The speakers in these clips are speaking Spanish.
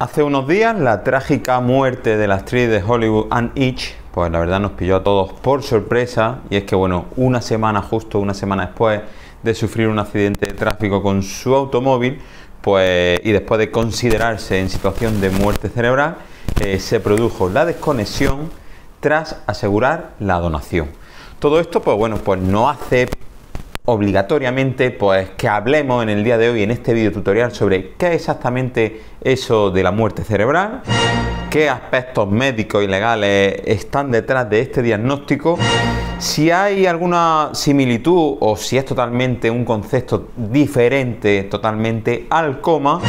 Hace unos días la trágica muerte de la actriz de Hollywood Anne Heche, pues la verdad nos pilló a todos por sorpresa, y es que bueno, justo una semana después de sufrir un accidente de tráfico con su automóvil, pues y después de considerarse en situación de muerte cerebral, se produjo la desconexión tras asegurar la donación. Todo esto pues bueno, pues no hace obligatoriamente pues que hablemos en el día de hoy en este video tutorial sobre qué es exactamente eso de la muerte cerebral, qué aspectos médicos y legales están detrás de este diagnóstico, si hay alguna similitud o si es totalmente un concepto diferente totalmente al coma,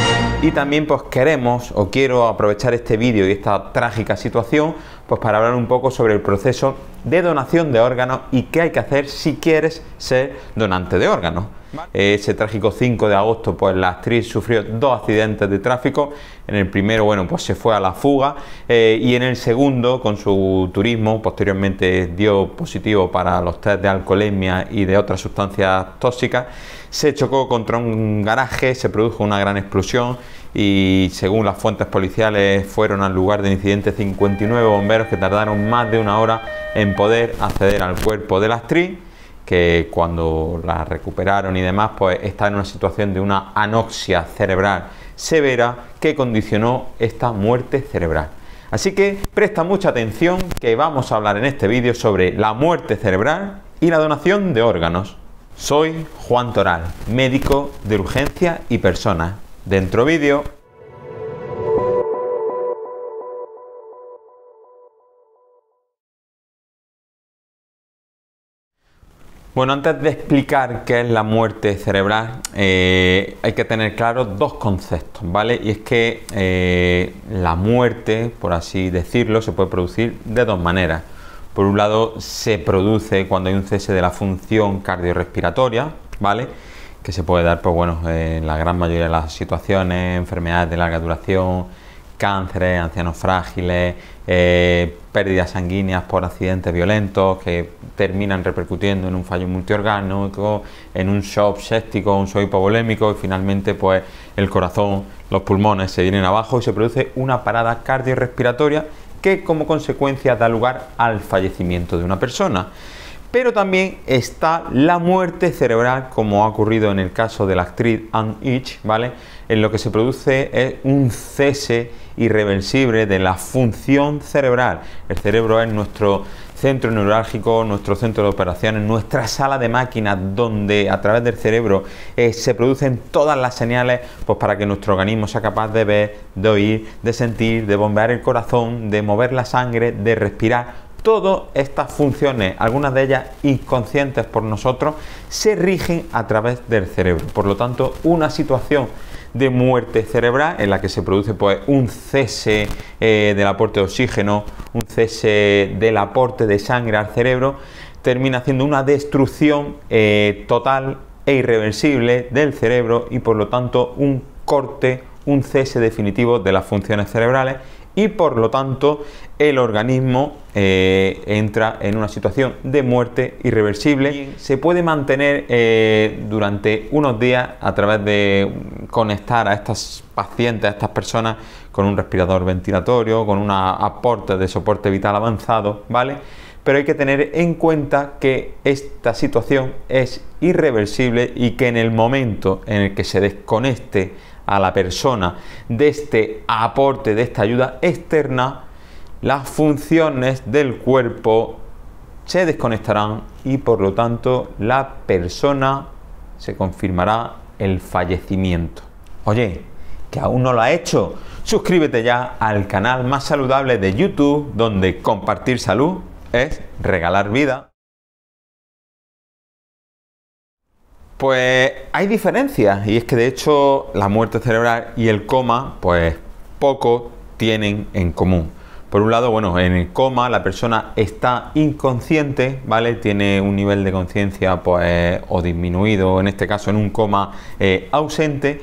y también pues quiero aprovechar este vídeo y esta trágica situación pues para hablar un poco sobre el proceso de donación de órganos y qué hay que hacer si quieres ser donante de órganos. Ese trágico 5 de agosto pues la actriz sufrió 2 accidentes de tráfico. En el primero, bueno, pues se fue a la fuga, y en el segundo, con su turismo, posteriormente dio positivo para los test de alcoholemia y de otras sustancias tóxicas. Se chocó contra un garaje, se produjo una gran explosión y según las fuentes policiales fueron al lugar del incidente 59 bomberos que tardaron más de 1 hora en poder acceder al cuerpo de la actriz, que cuando la recuperaron y demás pues está en una situación de una anoxia cerebral severa que condicionó esta muerte cerebral. Así que presta mucha atención, que vamos a hablar en este vídeo sobre la muerte cerebral y la donación de órganos. Soy Juan Toral, médico de urgencia y personas. Dentro vídeo. Bueno, antes de explicar qué es la muerte cerebral, hay que tener claros 2 conceptos, ¿vale? Y es que la muerte, por así decirlo, se puede producir de 2 maneras. Por un lado, se produce cuando hay un cese de la función cardiorrespiratoria, ¿vale? Que se puede dar, pues bueno, en la gran mayoría de las situaciones, enfermedades de larga duración, cánceres, ancianos frágiles, pérdidas sanguíneas por accidentes violentos que terminan repercutiendo en un fallo multiorgánico, en un shock séptico, un shock hipovolémico, y finalmente pues el corazón, los pulmones se vienen abajo y se produce una parada cardiorrespiratoria que como consecuencia da lugar al fallecimiento de una persona. Pero también está la muerte cerebral, como ha ocurrido en el caso de la actriz Anne Heche, ¿vale? En lo que se produce es un cese irreversible de la función cerebral. El cerebro es nuestro centro neurálgico, nuestro centro de operaciones, nuestra sala de máquinas, donde a través del cerebro se producen todas las señales pues para que nuestro organismo sea capaz de ver, de oír, de sentir, de bombear el corazón, de mover la sangre, de respirar. Todas estas funciones, algunas de ellas inconscientes por nosotros, se rigen a través del cerebro. Por lo tanto, una situación de muerte cerebral en la que se produce pues un cese del aporte de oxígeno, un cese del aporte de sangre al cerebro, termina haciendo una destrucción total e irreversible del cerebro y por lo tanto un corte, un cese definitivo de las funciones cerebrales, y por lo tanto el organismo entra en una situación de muerte irreversible. Se puede mantener durante unos días a través de conectar a estas pacientes, a estas personas, con un respirador ventilatorio, con un aporte de soporte vital avanzado, ¿vale? Pero hay que tener en cuenta que esta situación es irreversible y que en el momento en el que se desconecte a la persona de este aporte, de esta ayuda externa, las funciones del cuerpo se desconectarán y por lo tanto la persona se confirmará el fallecimiento. Oye, que aún no lo has hecho, suscríbete ya al canal más saludable de YouTube, donde compartir salud es regalar vida. Pues hay diferencias, y es que de hecho la muerte cerebral y el coma pues poco tienen en común. Por un lado, bueno, en el coma la persona está inconsciente, ¿vale? Tiene un nivel de conciencia pues o disminuido, en este caso en un coma ausente,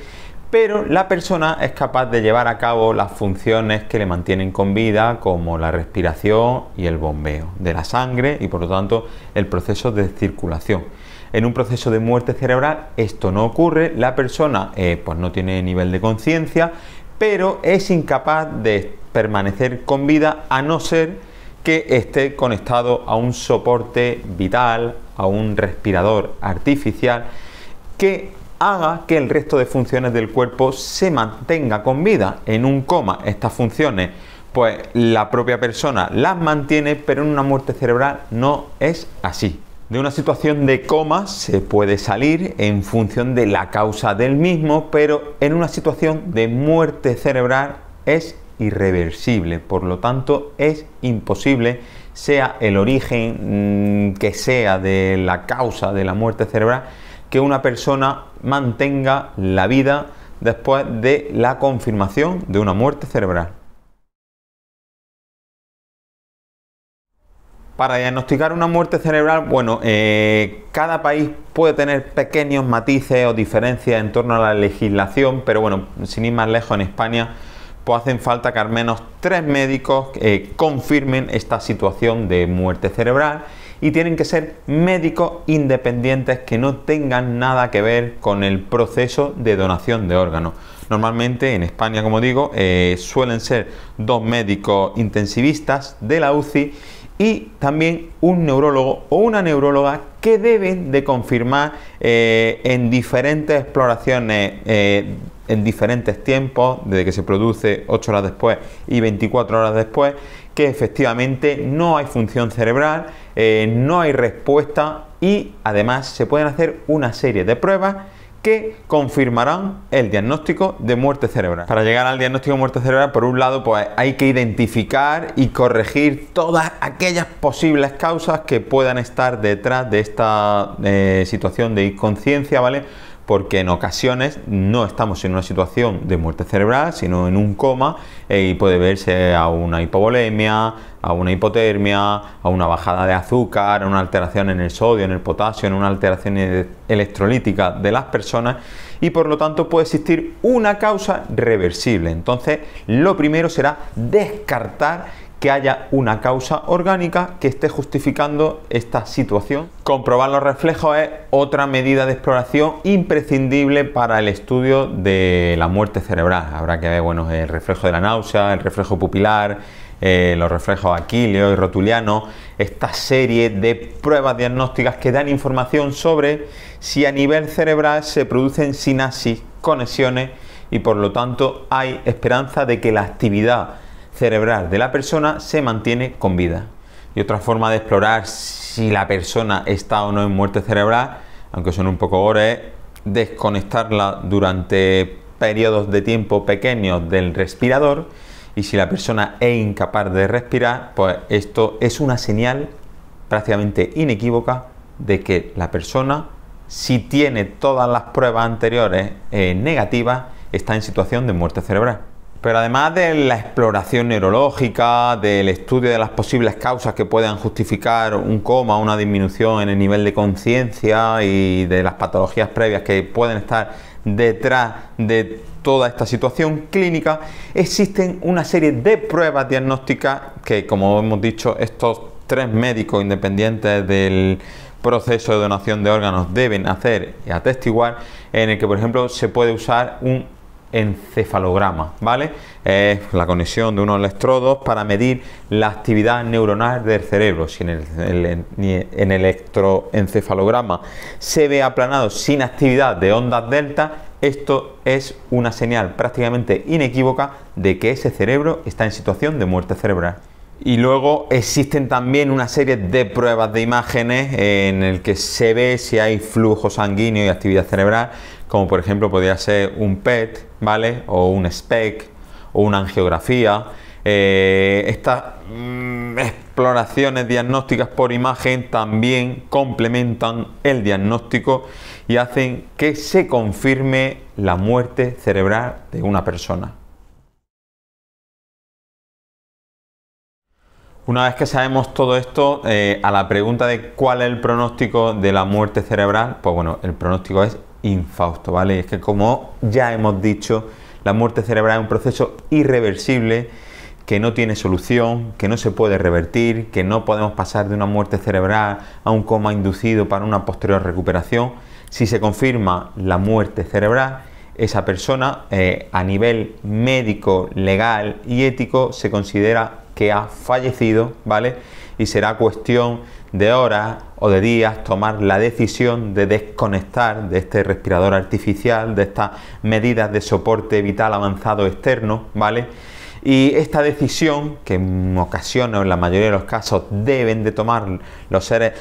pero la persona es capaz de llevar a cabo las funciones que le mantienen con vida, como la respiración y el bombeo de la sangre y por lo tanto el proceso de circulación. En un proceso de muerte cerebral esto no ocurre, la persona pues no tiene nivel de conciencia, pero es incapaz de permanecer con vida a no ser que esté conectado a un soporte vital, a un respirador artificial que haga que el resto de funciones del cuerpo se mantenga con vida. En un coma estas funciones pues la propia persona las mantiene, pero en una muerte cerebral no es así. De una situación de coma se puede salir en función de la causa del mismo, pero en una situación de muerte cerebral es irreversible, por lo tanto es imposible, sea el origen que sea de la causa de la muerte cerebral, que una persona mantenga la vida después de la confirmación de una muerte cerebral. Para diagnosticar una muerte cerebral, bueno, cada país puede tener pequeños matices o diferencias en torno a la legislación, pero bueno, sin ir más lejos, en España pues hacen falta que al menos 3 médicos confirmen esta situación de muerte cerebral, y tienen que ser médicos independientes que no tengan nada que ver con el proceso de donación de órganos. Normalmente en España, como digo, suelen ser 2 médicos intensivistas de la UCI y también un neurólogo o una neuróloga que deben de confirmar en diferentes exploraciones, en diferentes tiempos, desde que se produce 8 horas después y 24 horas después, que efectivamente no hay función cerebral, no hay respuesta, y además se pueden hacer una serie de pruebas que confirmarán el diagnóstico de muerte cerebral. Para llegar al diagnóstico de muerte cerebral, por un lado, pues hay que identificar y corregir todas aquellas posibles causas que puedan estar detrás de esta situación de inconsciencia, ¿vale? Porque en ocasiones no estamos en una situación de muerte cerebral, sino en un coma, y puede verse a una hipovolemia, a una hipotermia, a una bajada de azúcar, a una alteración en el sodio, en el potasio, en una alteración electrolítica de las personas, y por lo tanto puede existir una causa reversible. Entonces, lo primero será descartar que haya una causa orgánica que esté justificando esta situación. Comprobar los reflejos es otra medida de exploración imprescindible para el estudio de la muerte cerebral. Habrá que ver, bueno, el reflejo de la náusea, el reflejo pupilar, los reflejos aquíleos y rotulianos, esta serie de pruebas diagnósticas que dan información sobre si a nivel cerebral se producen sinapsis, conexiones, y por lo tanto hay esperanza de que la actividad cerebral de la persona se mantiene con vida. Y otra forma de explorar si la persona está o no en muerte cerebral, aunque son un poco gore, es desconectarla durante periodos de tiempo pequeños del respirador, y si la persona es incapaz de respirar, pues esto es una señal prácticamente inequívoca de que la persona, si tiene todas las pruebas anteriores negativas, está en situación de muerte cerebral. Pero además de la exploración neurológica, del estudio de las posibles causas que puedan justificar un coma, una disminución en el nivel de conciencia, y de las patologías previas que pueden estar detrás de toda esta situación clínica, existen una serie de pruebas diagnósticas que, como hemos dicho, estos 3 médicos independientes del proceso de donación de órganos deben hacer y atestiguar, en el que, por ejemplo, se puede usar un encefalograma, ¿vale? Es la conexión de unos electrodos para medir la actividad neuronal del cerebro. Si en el electroencefalograma se ve aplanado sin actividad de ondas delta, esto es una señal prácticamente inequívoca de que ese cerebro está en situación de muerte cerebral. Y luego existen también una serie de pruebas de imágenes en el que se ve si hay flujo sanguíneo y actividad cerebral, como por ejemplo podría ser un PET, ¿vale? O un SPECT o una angiografía. Estas exploraciones diagnósticas por imagen también complementan el diagnóstico y hacen que se confirme la muerte cerebral de una persona. Una vez que sabemos todo esto, a la pregunta de cuál es el pronóstico de la muerte cerebral, pues bueno, el pronóstico es infausto, ¿vale? Es que, como ya hemos dicho, la muerte cerebral es un proceso irreversible, que no tiene solución, que no se puede revertir, que no podemos pasar de una muerte cerebral a un coma inducido para una posterior recuperación. Si se confirma la muerte cerebral, esa persona a nivel médico, legal y ético se considera que ha fallecido, ¿vale? Y será cuestión de horas o de días tomar la decisión de desconectar de este respirador artificial, de estas medidas de soporte vital avanzado externo, ¿vale? Y esta decisión, que en ocasiones, en la mayoría de los casos, deben de tomar los seres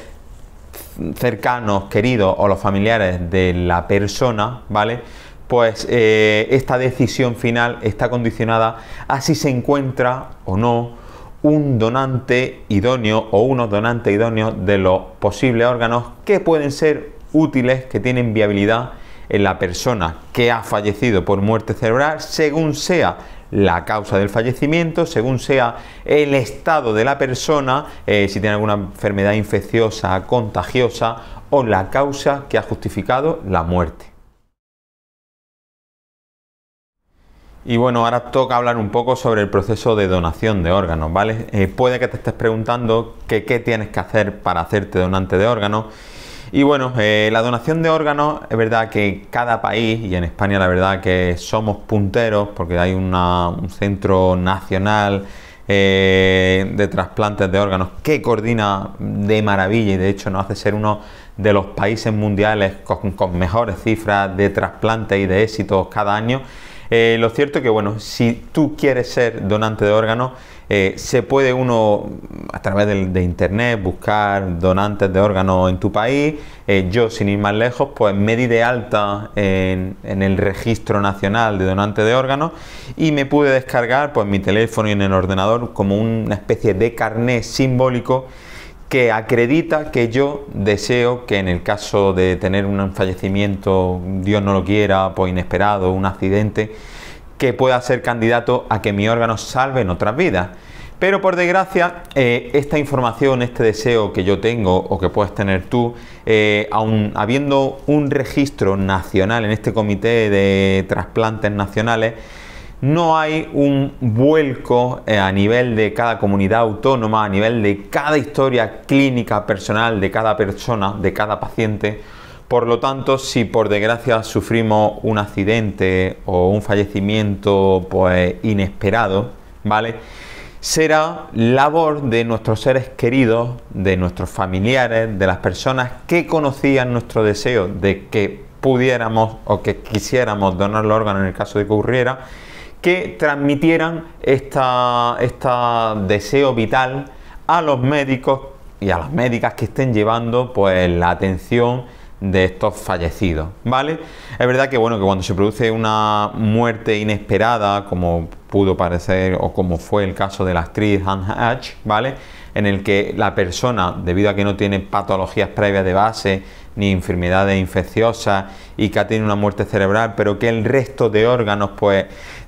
cercanos, queridos o los familiares de la persona, ¿vale? Pues esta decisión final está condicionada a si se encuentra o no un donante idóneo o unos donantes idóneos de los posibles órganos que pueden ser útiles, que tienen viabilidad en la persona que ha fallecido por muerte cerebral, según sea la causa del fallecimiento, según sea el estado de la persona, si tiene alguna enfermedad infecciosa, contagiosa o la causa que ha justificado la muerte. Y bueno, ahora toca hablar un poco sobre el proceso de donación de órganos, ¿vale? Puede que te estés preguntando qué tienes que hacer para hacerte donante de órganos. Y bueno, la donación de órganos, es verdad que cada país, y en España la verdad que somos punteros, porque hay un centro nacional de trasplantes de órganos que coordina de maravilla y de hecho nos hace ser uno de los países mundiales con mejores cifras de trasplantes y de éxitos cada año. Lo cierto es que, bueno, si tú quieres ser donante de órganos, se puede uno a través de internet buscar donantes de órganos en tu país. Yo, sin ir más lejos, pues me di de alta en el registro nacional de donantes de órganos y me pude descargar pues mi teléfono y en el ordenador como una especie de carné simbólico que acredita que yo deseo que en el caso de tener un fallecimiento, Dios no lo quiera, pues inesperado, un accidente, que pueda ser candidato a que mi órgano salve en otras vidas. Pero por desgracia, esta información, este deseo que yo tengo o que puedes tener tú, aun habiendo un registro nacional en este comité de trasplantes nacionales, no hay un vuelco a nivel de cada comunidad autónoma, a nivel de cada historia clínica personal de cada persona, de cada paciente. Por lo tanto, si por desgracia sufrimos un accidente o un fallecimiento pues inesperado, ¿vale? Será labor de nuestros seres queridos, de nuestros familiares, de las personas que conocían nuestro deseo de que pudiéramos o que quisiéramos donar los órganos en el caso de que ocurriera, que transmitieran este deseo vital a los médicos y a las médicas que estén llevando pues la atención de estos fallecidos, ¿vale? Es verdad que bueno, que cuando se produce una muerte inesperada, como pudo parecer o como fue el caso de la actriz Anne Hatch, ¿vale? En el que la persona, debido a que no tiene patologías previas de base ni enfermedades infecciosas y que ha tenido una muerte cerebral, pero que el resto de órganos pues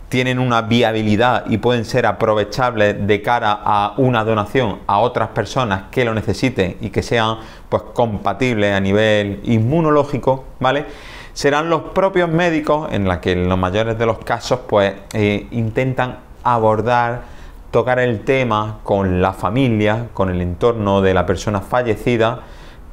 tienen una viabilidad y pueden ser aprovechables de cara a una donación a otras personas que lo necesiten y que sean pues compatibles a nivel inmunológico, ¿vale? Serán los propios médicos en la que en los mayores de los casos pues intentan abordar, tocar el tema con la familia, con el entorno de la persona fallecida,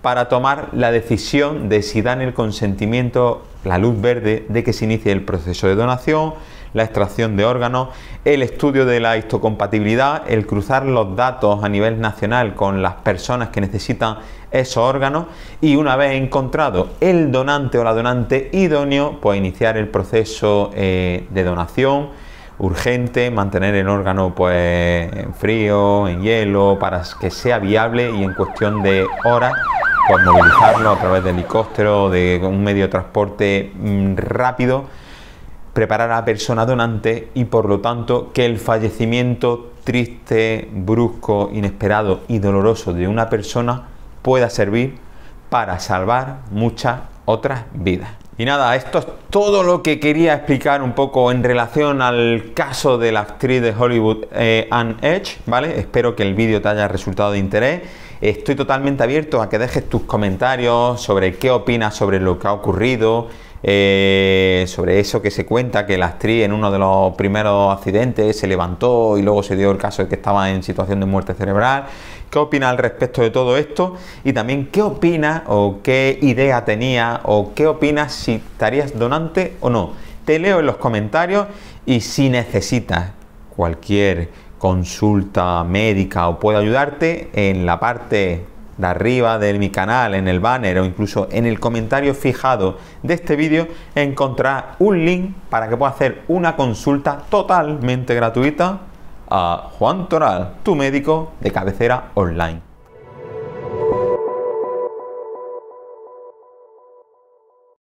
para tomar la decisión de si dan el consentimiento, la luz verde de que se inicie el proceso de donación, la extracción de órganos, el estudio de la histocompatibilidad, el cruzar los datos a nivel nacional con las personas que necesitan esos órganos y una vez encontrado el donante o la donante idóneo, pues iniciar el proceso de donación urgente, mantener el órgano pues en frío, en hielo, para que sea viable y en cuestión de horas pues movilizarlo a través de helicóptero o de un medio de transporte rápido, preparar a la persona donante y por lo tanto que el fallecimiento triste, brusco, inesperado y doloroso de una persona pueda servir para salvar muchas otras vidas. Y nada, esto es todo lo que quería explicar un poco en relación al caso de la actriz de Hollywood Anne Hatch, ¿vale? Espero que el vídeo te haya resultado de interés. Estoy totalmente abierto a que dejes tus comentarios sobre qué opinas sobre lo que ha ocurrido, sobre eso que se cuenta que la actriz en uno de los primeros accidentes se levantó y luego se dio el caso de que estaba en situación de muerte cerebral. ¿Qué opinas al respecto de todo esto? Y también qué opinas o qué idea tenía o qué opinas si estarías donante o no. te leo en los comentarios y si necesitas cualquier consulta médica o puedo ayudarte, en la parte de arriba de mi canal, en el banner o incluso en el comentario fijado de este vídeo encontrarás un link para que puedas hacer una consulta totalmente gratuita a Juan Toral, tu médico de cabecera online.